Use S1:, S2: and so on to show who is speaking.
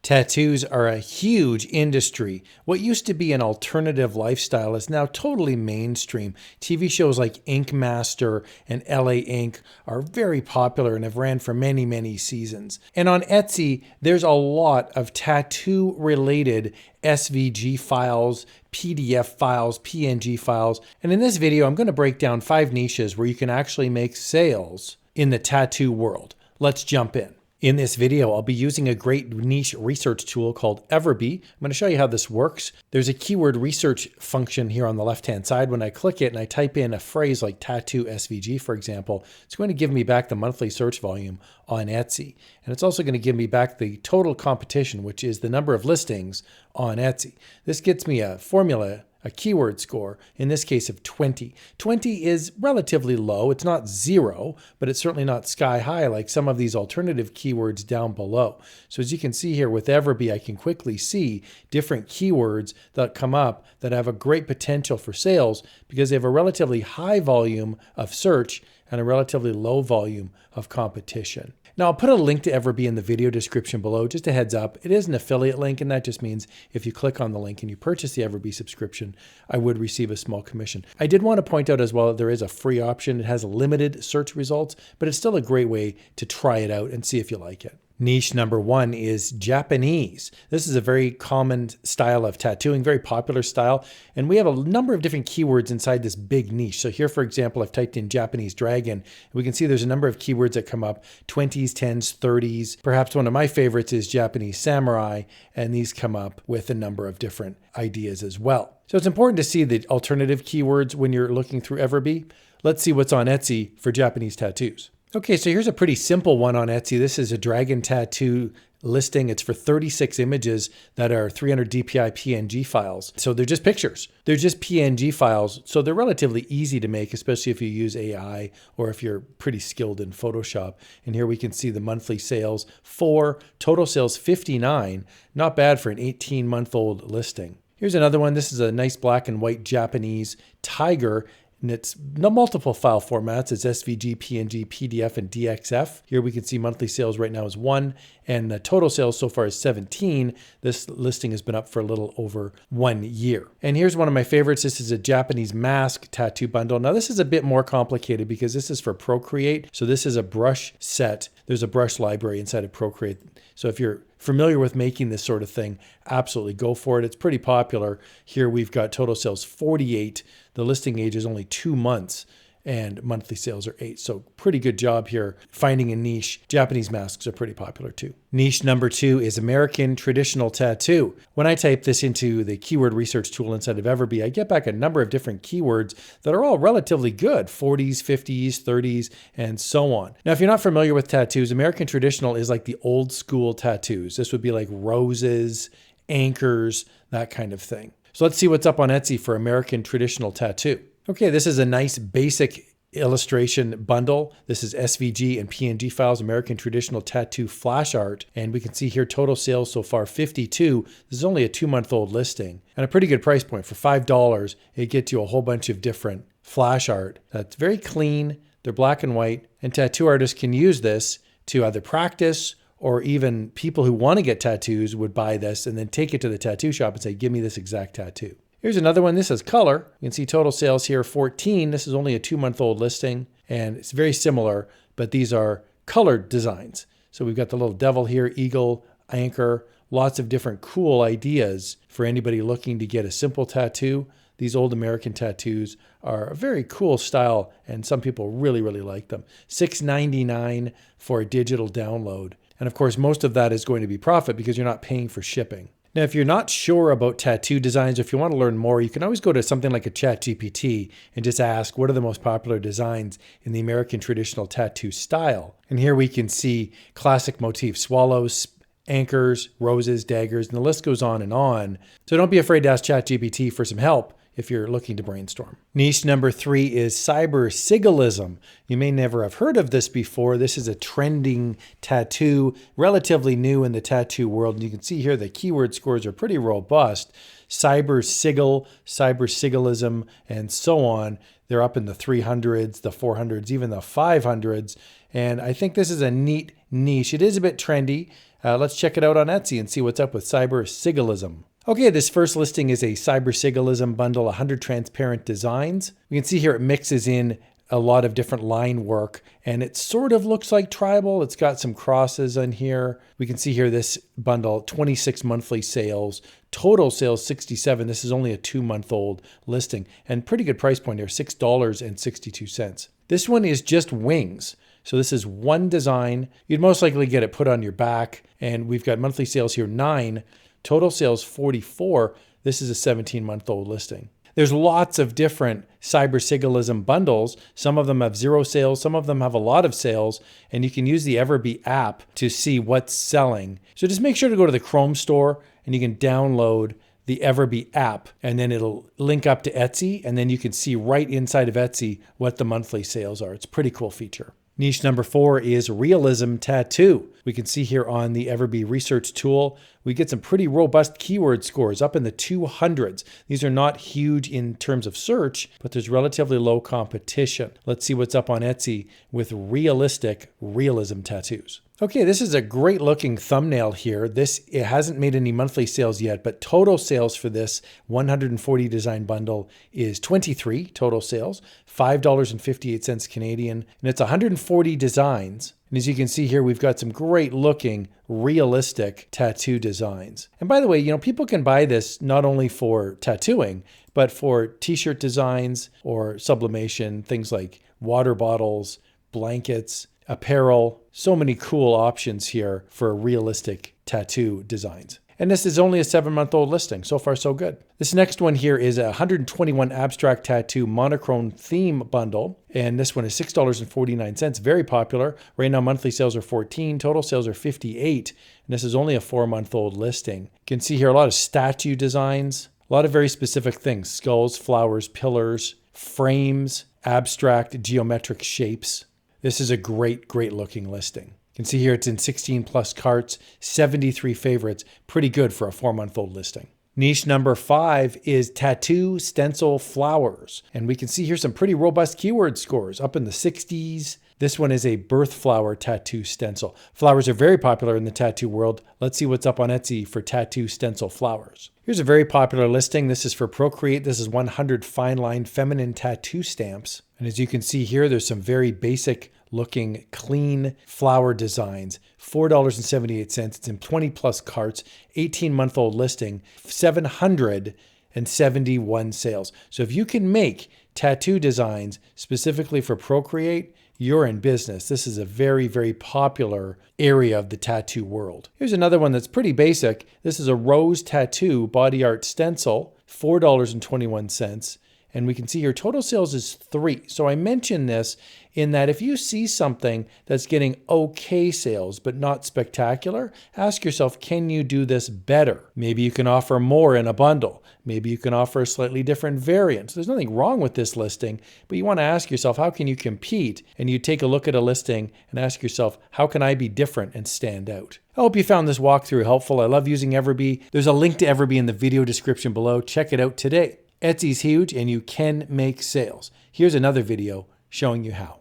S1: Tattoos are a huge industry. What used to be an alternative lifestyle is now totally mainstream. TV shows like Ink Master and LA Ink are very popular and have ran for many, many seasons. And on Etsy, there's a lot of tattoo-related SVG files, PDF files, PNG files. And in this video, I'm going to break down 5 niches where you can actually make sales in the tattoo world. Let's jump in. In this video, I'll be using a great niche research tool called everbee. I'm going to show you how this works. There's a keyword research function here on the left-hand side. When I click it and I type in a phrase like tattoo SVG, for example, it's going to give me back the monthly search volume on Etsy. And it's also going to give me back the total competition, which is the number of listings on Etsy. This gets me a formula, a keyword score, in this case of 20. 20 is relatively low. It's not 0, but it's certainly not sky high like some of these alternative keywords down below. So as you can see here with everbee, I can quickly see different keywords that come up that have a great potential for sales because they have a relatively high volume of search and a relatively low volume of competition. Now, I'll put a link to everbee in the video description below. Just a heads up, it is an affiliate link, and that just means if you click on the link and you purchase the everbee subscription, I would receive a small commission. I did want to point out as well that there is a free option. It has limited search results, but it's still a great way to try it out and see if you like it. Niche number 1 is Japanese. This is a very common style of tattooing, very popular style, and we have a number of different keywords inside this big niche. So here, for example, I've typed in Japanese dragon, and we can see there's a number of keywords that come up, 20s, 10s, 30s. Perhaps one of my favorites is Japanese samurai, and these come up with a number of different ideas as well. So it's important to see the alternative keywords when you're looking through everbee. Let's see what's on Etsy for Japanese tattoos. Okay, so here's a pretty simple one on Etsy. This is a dragon tattoo listing. It's for 36 images that are 300 DPI PNG files. So they're just pictures. They're just PNG files. So they're relatively easy to make, especially if you use AI or if you're pretty skilled in Photoshop. And here we can see the monthly sales, 4, total sales 59. Not bad for an 18-month-old listing. Here's another one. This is a nice black and white Japanese tiger. And it's multiple file formats. It's SVG, PNG, PDF, and DXF. Here we can see monthly sales right now is 1, and the total sales so far is 17. This listing has been up for a little over 1 year. And here's one of my favorites. This is a Japanese mask tattoo bundle. Now this is a bit more complicated because this is for Procreate. So this is a brush set. There's a brush library inside of Procreate. So if you're familiar with making this sort of thing, absolutely go for it. It's pretty popular. Here we've got total sales 48. The listing age is only 2 months and monthly sales are 8. So pretty good job here finding a niche. Japanese masks are pretty popular too. Niche number 2 is American traditional tattoo. When I type this into the keyword research tool inside of everbee, I get back a number of different keywords that are all relatively good, 40s, 50s, 30s, and so on. Now, if you're not familiar with tattoos, American traditional is like the old school tattoos. This would be like roses, anchors, that kind of thing. So let's see what's up on Etsy for American traditional tattoo. Okay, this is a nice basic illustration bundle. This is SVG and PNG files, American traditional tattoo flash art. And we can see here total sales so far 52. This is only a 2-month-old listing and a pretty good price point. For $5, it gets you a whole bunch of different flash art that's very clean. They're black and white, and tattoo artists can use this to either practice, or even people who want to get tattoos would buy this and then take it to the tattoo shop and say, give me this exact tattoo. Here's another one. This is color. You can see total sales here 14. This is only a 2-month-old listing, and it's very similar, but these are colored designs. So we've got the little devil here, eagle, anchor, lots of different cool ideas for anybody looking to get a simple tattoo. These old American tattoos are a very cool style, and some people really, really like them. $6.99 for a digital download. And of course, most of that is going to be profit because you're not paying for shipping. Now, if you're not sure about tattoo designs, or if you want to learn more, you can always go to something like a ChatGPT and just ask, what are the most popular designs in the American traditional tattoo style? And here we can see classic motifs, swallows, anchors, roses, daggers, and the list goes on and on. So don't be afraid to ask ChatGPT for some help if you're looking to brainstorm. Niche number 3 is cyber sigillism. You may never have heard of this before. This is a trending tattoo, relatively new in the tattoo world. And you can see here the keyword scores are pretty robust. Cyber sigil, cyber sigillism, and so on. They're up in the 300s, the 400s, even the 500s. And I think this is a neat niche. It is a bit trendy. Let's check it out on Etsy and see what's up with cyber sigillism. Okay, this first listing is a cyber sigillism bundle, 100 transparent designs. We can see here it mixes in a lot of different line work, and it sort of looks like tribal. It's got some crosses on here. We can see here this bundle, 26 monthly sales, total sales 67. This is only a 2-month-old listing, and pretty good price point here, $6.62. This one is just wings. So this is one design. You'd most likely get it put on your back, and we've got monthly sales here 9, total sales 44. This is a 17-month-old listing. There's lots of different cyber sigillism bundles. Some of them have 0 sales, some of them have a lot of sales, and you can use the everbee app to see what's selling. So just make sure to go to the Chrome store and you can download the everbee app, and then it'll link up to Etsy, and then you can see right inside of Etsy what the monthly sales are. It's a pretty cool feature. Niche number 4 is realism tattoo. We can see here on the everbee research tool, we get some pretty robust keyword scores up in the 200s. These are not huge in terms of search, but there's relatively low competition. Let's see what's up on Etsy with realistic realism tattoos. Okay, this is a great looking thumbnail here. It hasn't made any monthly sales yet, but total sales for this 140 design bundle is 23 total sales, $5.58 Canadian, and it's 140 designs. And as you can see here, we've got some great looking realistic tattoo designs. And by the way, people can buy this not only for tattooing, but for t-shirt designs or sublimation, things like water bottles, blankets, apparel. So many cool options here for realistic tattoo designs. And this is only a 7-month-old listing. So far, so good. This next one here is a 121 abstract tattoo monochrome theme bundle. And this one is $6.49. Very popular. Right now, monthly sales are 14. Total sales are 58. And this is only a 4-month-old listing. You can see here a lot of statue designs, a lot of very specific things: skulls, flowers, pillars, frames, abstract geometric shapes. This is a great, great looking listing. You can see here it's in 16 plus carts, 73 favorites. Pretty good for a 4-month-old listing. Niche number 5 is tattoo stencil flowers. And we can see here some pretty robust keyword scores up in the 60s. This one is a birth flower tattoo stencil. Flowers are very popular in the tattoo world. Let's see what's up on Etsy for tattoo stencil flowers. Here's a very popular listing. This is for Procreate. This is 100 fine line feminine tattoo stamps. And as you can see here, there's some very basic looking clean flower designs. $4.78. It's in 20 plus carts, 18-month-old listing, 771 sales. So if you can make tattoo designs specifically for Procreate, you're in business. This is a very, very popular area of the tattoo world. Here's another one that's pretty basic. This is a rose tattoo body art stencil, $4.21. And we can see here total sales is 3. So I mentioned this in that if you see something that's getting okay sales but not spectacular, ask yourself, can you do this better? Maybe you can offer more in a bundle. Maybe you can offer a slightly different variant. So there's nothing wrong with this listing, but you want to ask yourself, how can you compete? And you take a look at a listing and ask yourself, how can I be different and stand out? I hope you found this walkthrough helpful. I love using everbee. There's a link to everbee in the video description below. Check it out today. Etsy's huge and you can make sales. Here's another video showing you how.